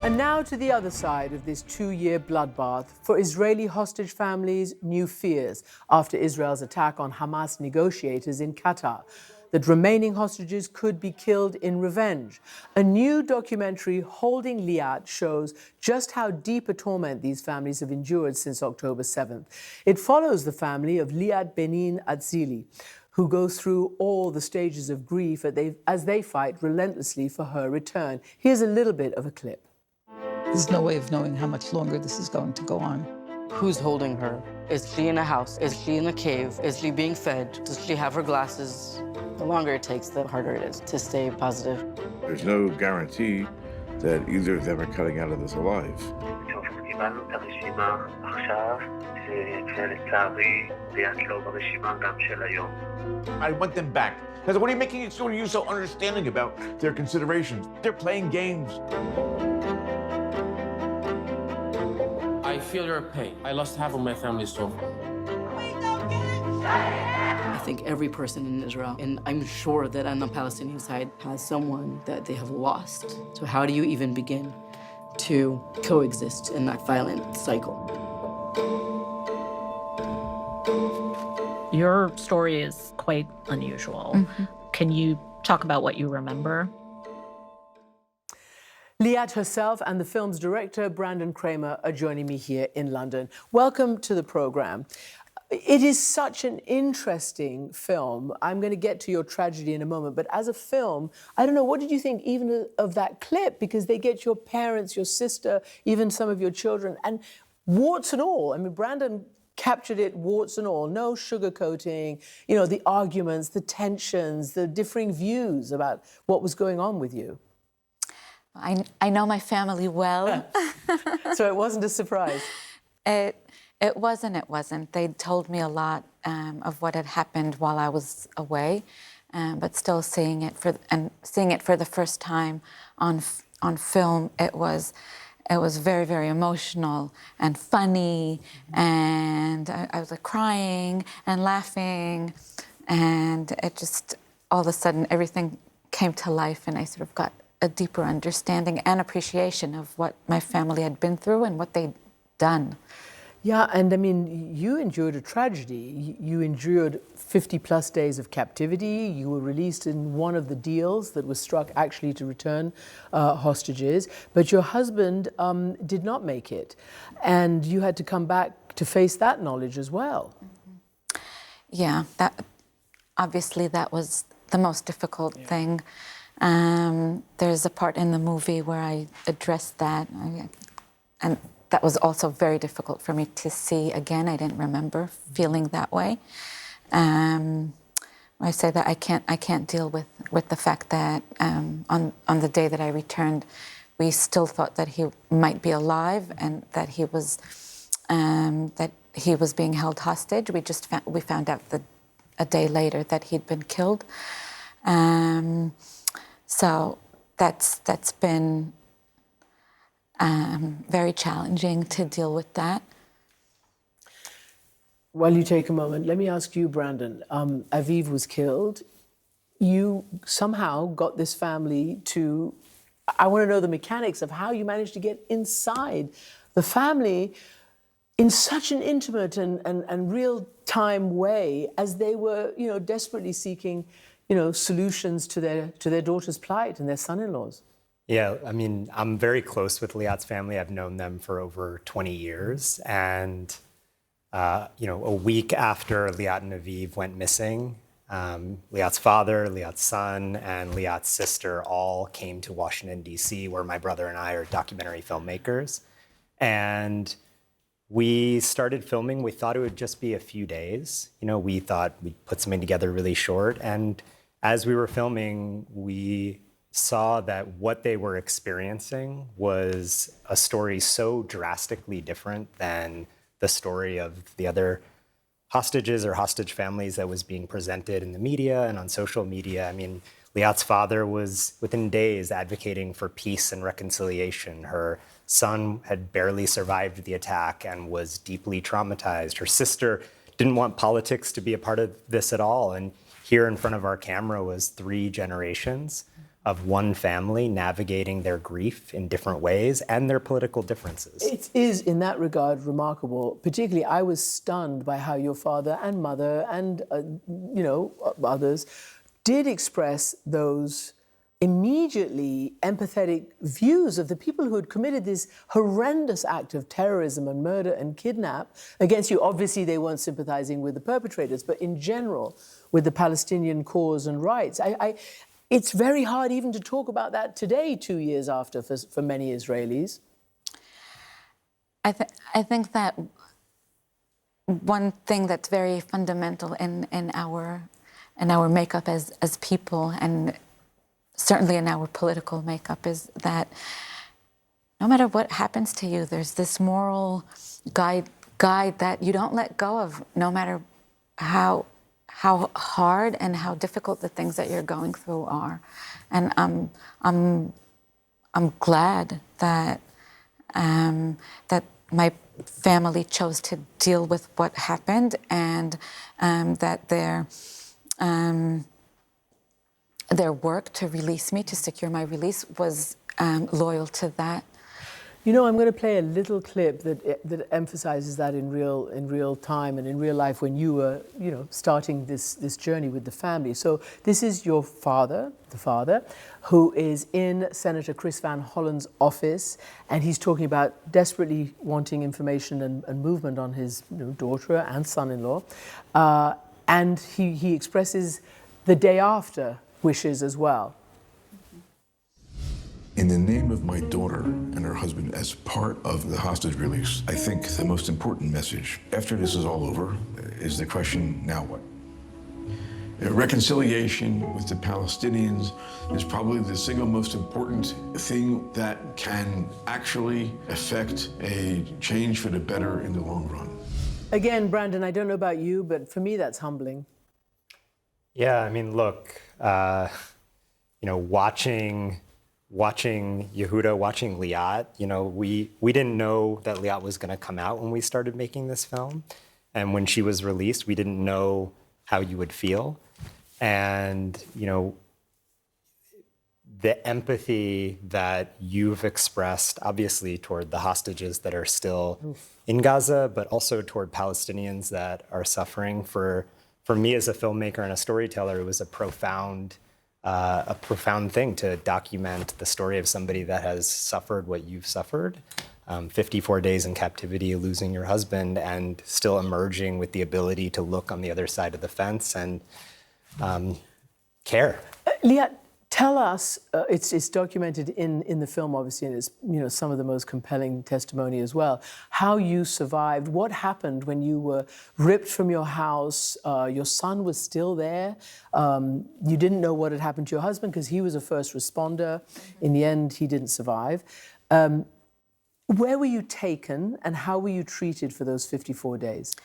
And now to the other side of this two-year bloodbath. For Israeli hostage families, new fears after Israel's attack on Hamas negotiators in Qatar, that remaining hostages could be killed in revenge. A new documentary, Holding Liat, shows just how deep a torment these families have endured since October 7th. It follows the family of Liat Benin Atzili, who goes through all the stages of grief as they fight relentlessly for her return. Here's a little bit of a clip. There's no way of knowing how much longer this is going to go on. Who's holding her? Is she in a house? Is she in a cave? Is she being fed? Does she have her glasses? The longer it takes, the harder it is to stay positive. There's no guarantee that either of them are cutting out of this alive. I want them back. Because what are you making you so understanding about their considerations? They're playing games. I feel your pain. I lost half of my family so far. I think every person in Israel, and I'm sure that on the Palestinian side, has someone that they have lost. So how do you even begin to coexist in that violent cycle? Your story is quite unusual. Mm-hmm. Can you talk about what you remember? Liat herself and the film's director, Brandon Kramer, are joining me here in London. Welcome to the program. It is such an interesting film. I'm going to get to your tragedy in a moment, but as a film, I don't know, what did you think even of that clip? Because they get your parents, your sister, even some of your children, and warts and all. I mean, Brandon captured it, warts and all, no sugarcoating, you know, the arguments, the tensions, the differing views about what was going on with you. I know my family well. So it wasn't a surprise? It wasn't. They told me a lot of what had happened while I was away, but still seeing it for the first time on film, it was very, very emotional and funny, and I was like crying and laughing, and it just all of a sudden everything came to life, and I sort of got a deeper understanding and appreciation of what my family had been through and what they'd done. Yeah, and I mean, you endured a tragedy. You endured 50-plus days of captivity. You were released in one of the deals that was struck actually to return hostages. But your husband did not make it. And you had to come back to face that knowledge as well. Mm-hmm. Yeah, obviously that was the most difficult thing. There's a part in the movie where I addressed that. And that was also very difficult for me to see again. I didn't remember feeling that way. I say that I can't deal with the fact that on the day that I returned, we still thought that he might be alive and that he was being held hostage. We found out that a day later that he'd been killed. So that's been very challenging to deal with that. While you take a moment, let me ask you, Brandon. Aviv was killed. You somehow got this family to... I want to know the mechanics of how you managed to get inside the family in such an intimate and real-time way as they were, you know, desperately seeking, you know, solutions to their daughter's plight and their son-in-laws. Yeah, I mean, I'm very close with Liat's family. I've known them for over 20 years. And, you know, a week after Liat and Aviv went missing, Liat's father, Liat's son, and Liat's sister all came to Washington, D.C., where my brother and I are documentary filmmakers. And we started filming. We thought it would just be a few days. You know, we thought we'd put something together really short. And as we were filming, we saw that what they were experiencing was a story so drastically different than the story of the other hostages or hostage families that was being presented in the media and on social media. I mean, Liat's father was within days advocating for peace and reconciliation. Her son had barely survived the attack and was deeply traumatized. Her sister didn't want politics to be a part of this at all. And here in front of our camera was 3 generations of one family navigating their grief in different ways and their political differences. It is, in that regard, remarkable. Particularly, I was stunned by how your father and mother and, others did express those immediately empathetic views of the people who had committed this horrendous act of terrorism and murder and kidnap against you. Obviously, they weren't sympathizing with the perpetrators, but in general, with the Palestinian cause and rights. It's very hard even to talk about that today, 2 years after, for many Israelis. I think that one thing that's very fundamental in our makeup as people, and certainly in our political makeup, is that no matter what happens to you, there's this moral guide that you don't let go of, no matter how hard and how difficult the things that you're going through are. And I'm glad that that my family chose to deal with what happened, and that their work to release me, to secure my release, was loyal to that. You know, I'm going to play a little clip that emphasizes that in real time and in real life when you were, starting this journey with the family. So this is your father, the father, who is in Senator Chris Van Hollen's office, and he's talking about desperately wanting information and movement on his daughter and son-in-law, and he expresses the day after wishes as well. In the name of my daughter and her husband, as part of the hostage release, I think the most important message after this is all over is the question, now what? Reconciliation with the Palestinians is probably the single most important thing that can actually affect a change for the better in the long run. Again, Brandon, I don't know about you, but for me that's humbling. Yeah, I mean, look, watching Yehuda, watching Liat, we didn't know that Liat was going to come out when we started making this film. And when she was released, we didn't know how you would feel. And, the empathy that you've expressed, obviously, toward the hostages that are still in Gaza, but also toward Palestinians that are suffering. For me as a filmmaker and a storyteller, it was a profound thing to document the story of somebody that has suffered what you've suffered. 54 days in captivity, losing your husband, and still emerging with the ability to look on the other side of the fence and care. Liat, tell us, it's documented in the film, obviously, and it's some of the most compelling testimony as well, how you survived. What happened when you were ripped from your house? Your son was still there. You didn't know what had happened to your husband because he was a first responder. In the end, he didn't survive. Where were you taken, and how were you treated for those 54 days?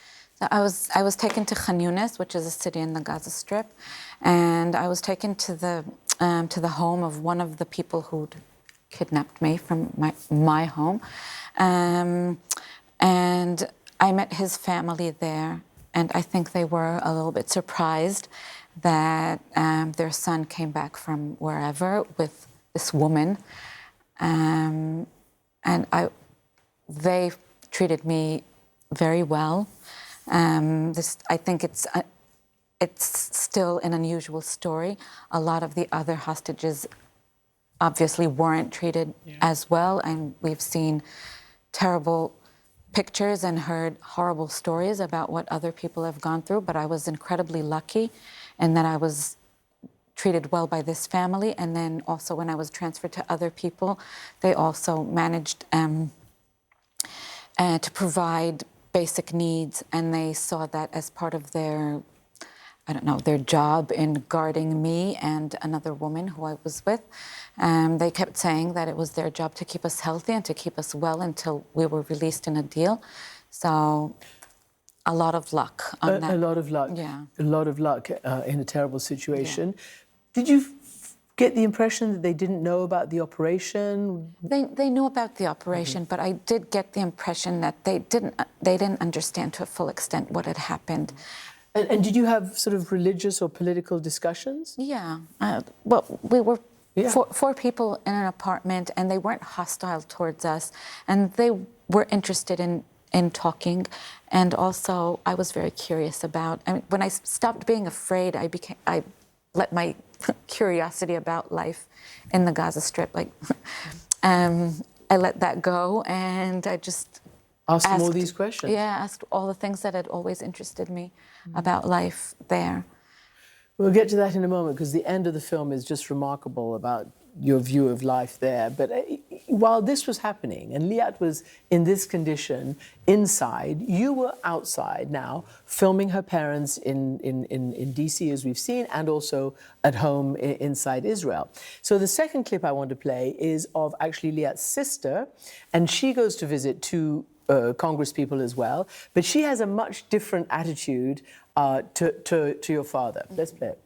I was taken to Khan Yunis, which is a city in the Gaza Strip, and I was taken to the home of one of the people who'd kidnapped me from my home, and I met his family there, and I think they were a little bit surprised that their son came back from wherever with this woman, and they treated me very well. I think it's still an unusual story. A lot of the other hostages obviously weren't treated as well, and we've seen terrible pictures and heard horrible stories about what other people have gone through, but I was incredibly lucky in that I was treated well by this family, and then also when I was transferred to other people, they also managed to provide basic needs, and they saw that as part of their, their job in guarding me and another woman who I was with. They kept saying that it was their job to keep us healthy and to keep us well until we were released in a deal. So a lot of luck on that. A lot of luck. Yeah. A lot of luck in a terrible situation. Yeah. Did you get the impression that they didn't know about the operation? They knew about the operation, but I did get the impression that they didn't understand to a full extent what had happened. And did you have sort of religious or political discussions? Yeah. Well, we were Yeah. Four people in an apartment, and they weren't hostile towards us, and they were interested in talking. And also, I was very curious about. I mean, when I stopped being afraid, I let my curiosity about life in the Gaza Strip, I let that go, and I just asked them all these questions. Yeah, asked all the things that had always interested me about life there. We'll get to that in a moment, because the end of the film is just remarkable about your view of life there. But while this was happening, and Liat was in this condition inside, you were outside now, filming her parents in DC, as we've seen, and also at home inside Israel. So the second clip I want to play is of actually Liat's sister, and she goes to visit two Congress people as well, but she has a much different attitude to your father. Let's play it.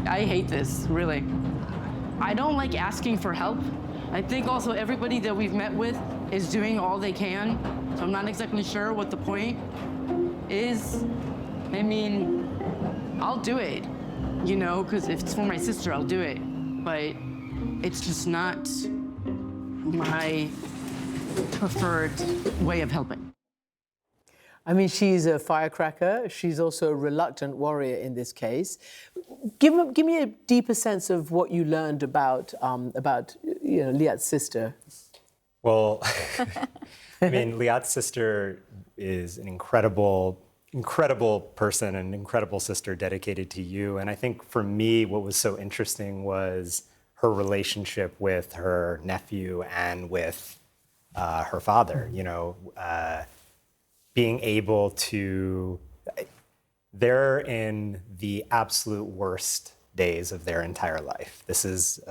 I hate this, really. I don't like asking for help. I think also everybody that we've met with is doing all they can, so I'm not exactly sure what the point is. I mean, I'll do it, you know, because if it's for my sister, I'll do it. But it's just not my preferred way of helping. I mean, she's a firecracker. She's also a reluctant warrior in this case. Give me a deeper sense of what you learned about Liat's sister. Well, I mean, Liat's sister is an incredible person, an incredible sister dedicated to you. And I think for me, what was so interesting was her relationship with her nephew and with her father. You know, being able to, they're in the absolute worst days of their entire life. This is,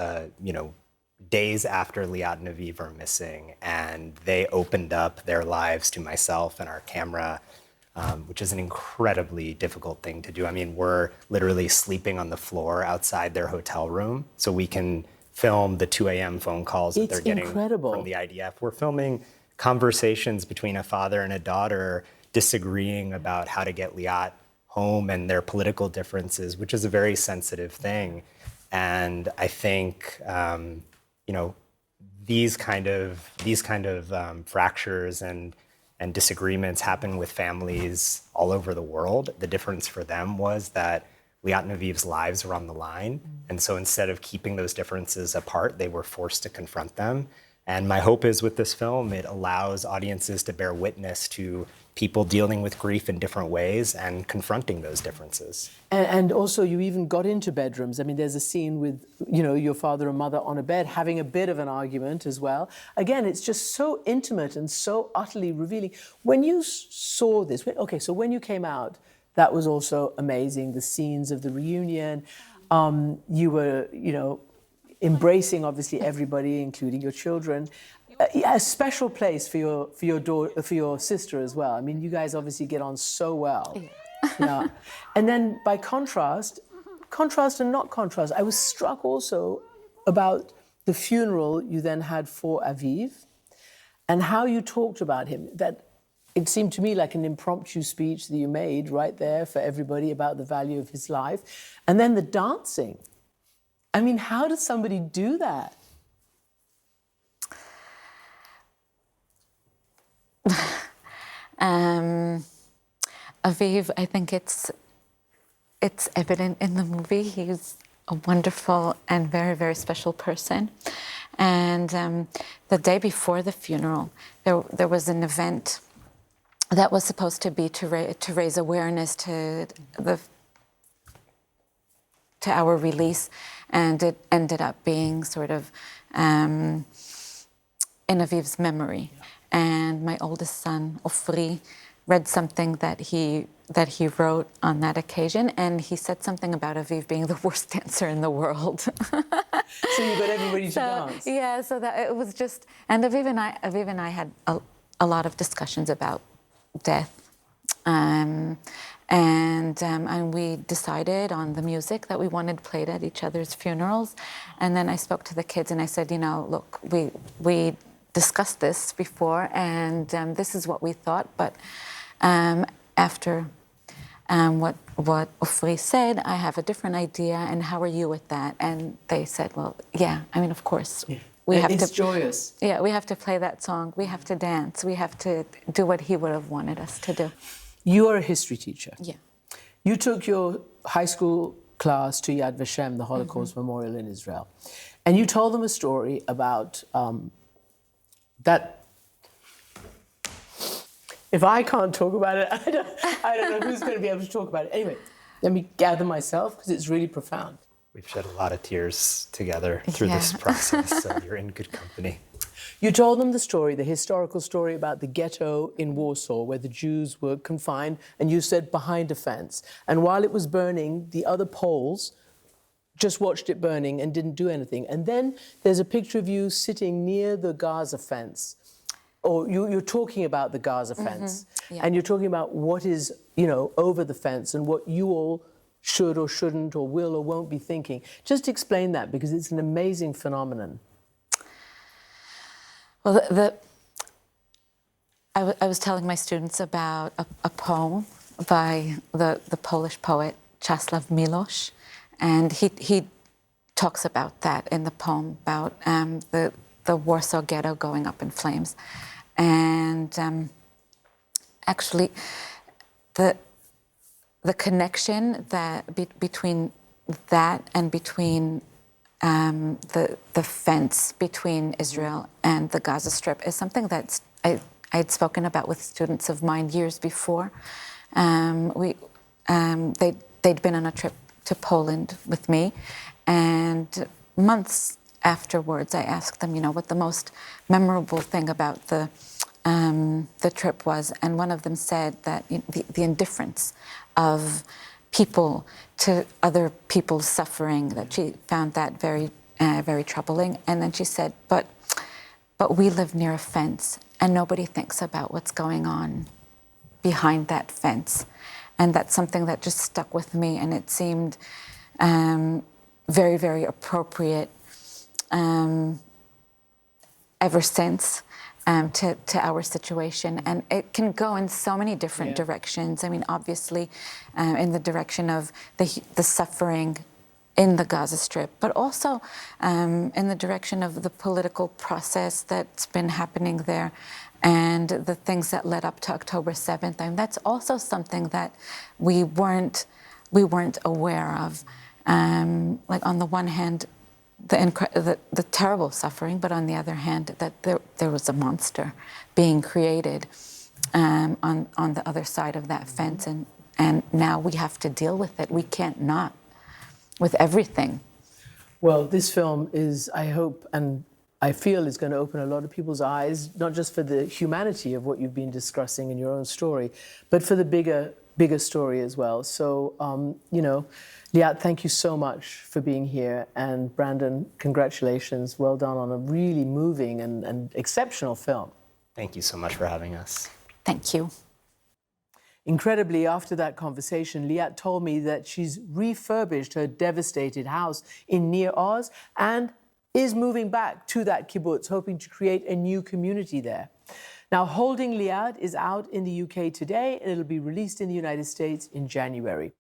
days after Liat and Aviv are missing, and they opened up their lives to myself and our camera, which is an incredibly difficult thing to do. I mean, we're literally sleeping on the floor outside their hotel room, so we can film the 2 a.m. phone calls that they're getting from the IDF. We're filming conversations between a father and a daughter disagreeing about how to get Liat home and their political differences, which is a very sensitive thing. And I think, these kind of fractures and disagreements happen with families all over the world. The difference for them was that Liat and Aviv's lives were on the line. And so instead of keeping those differences apart, they were forced to confront them. And my hope is with this film, it allows audiences to bear witness to people dealing with grief in different ways and confronting those differences. And also, you even got into bedrooms. I mean, there's a scene with, your father and mother on a bed having a bit of an argument as well. Again, it's just so intimate and so utterly revealing. When you saw this, so when you came out, that was also amazing, the scenes of the reunion. You were, embracing obviously everybody, including your children. A special place for your sister as well. I mean, you guys obviously get on so well. Yeah. And then by contrast and not contrast, I was struck also about the funeral you then had for Aviv and how you talked about him. That it seemed to me like an impromptu speech that you made right there for everybody about the value of his life. And then the dancing. I mean, how does somebody do that? Aviv, I think it's evident in the movie. He's a wonderful and very, very special person. And the day before the funeral, there was an event that was supposed to be to raise awareness to our release, and it ended up being sort of in Aviv's memory. And my oldest son, Ofri, read something that he wrote on that occasion, and he said something about Aviv being the worst dancer in the world. So you got everybody to dance. Yeah, so that it was just, and Aviv and I had a lot of discussions about death, and we decided on the music that we wanted played at each other's funerals. And then I spoke to the kids and I said, look, we discussed this before, and this is what we thought, but after what Ofri said, I have a different idea, and how are you with that? And they said, well, yeah, I mean, of course. Yeah. We have It's to, joyous. Yeah, we have to play that song. We have to dance. We have to do what he would have wanted us to do. You are a history teacher. Yeah. You took your high school class to Yad Vashem, the Holocaust Memorial in Israel, and you told them a story about that. If I can't talk about it, I don't know who's going to be able to talk about it. Anyway, let me gather myself because it's really profound. We've shed a lot of tears together through this process, so you're in good company. You told them the story, the historical story about the ghetto in Warsaw where the Jews were confined, and you said behind a fence. And while it was burning, the other Poles just watched it burning and didn't do anything. And then there's a picture of you sitting near the Gaza fence. Or you're talking about the Gaza fence, and you're talking about what is, over the fence and what you all should or shouldn't or will or won't be thinking. Just explain that, because it's an amazing phenomenon. Well, I was telling my students about a poem by the Polish poet Czesław Miłosz, and he talks about that in the poem, about the Warsaw Ghetto going up in flames. And actually, the connection that between that and between the fence between Israel and the Gaza Strip is something that I'd spoken about with students of mine years before. They'd been on a trip to Poland with me, and months afterwards, I asked them, what the most memorable thing about the trip was, and one of them said that the indifference of people to other people's suffering, that she found that very, very troubling. And then she said, but we live near a fence, and nobody thinks about what's going on behind that fence. And that's something that just stuck with me, and it seemed very, very appropriate ever since to our situation. And it can go in so many different directions. I mean, obviously, in the direction of the suffering in the Gaza Strip, but also in the direction of the political process that's been happening there and the things that led up to October 7th. I mean, that's also something that we weren't aware of. Like, on the one hand, the terrible suffering, but on the other hand, that there was a monster being created on the other side of that fence, and now we have to deal with it. We can't not, with everything. Well, this film is, I hope, and I feel is going to open a lot of people's eyes, not just for the humanity of what you've been discussing in your own story, but for the bigger story as well. So, Liat, thank you so much for being here. And Brandon, congratulations. Well done on a really moving and exceptional film. Thank you so much for having us. Thank you. Incredibly, after that conversation, Liat told me that she's refurbished her devastated house in Nir Oz and is moving back to that kibbutz, hoping to create a new community there. Now, Holding Liat is out in the UK today, and it'll be released in the United States in January.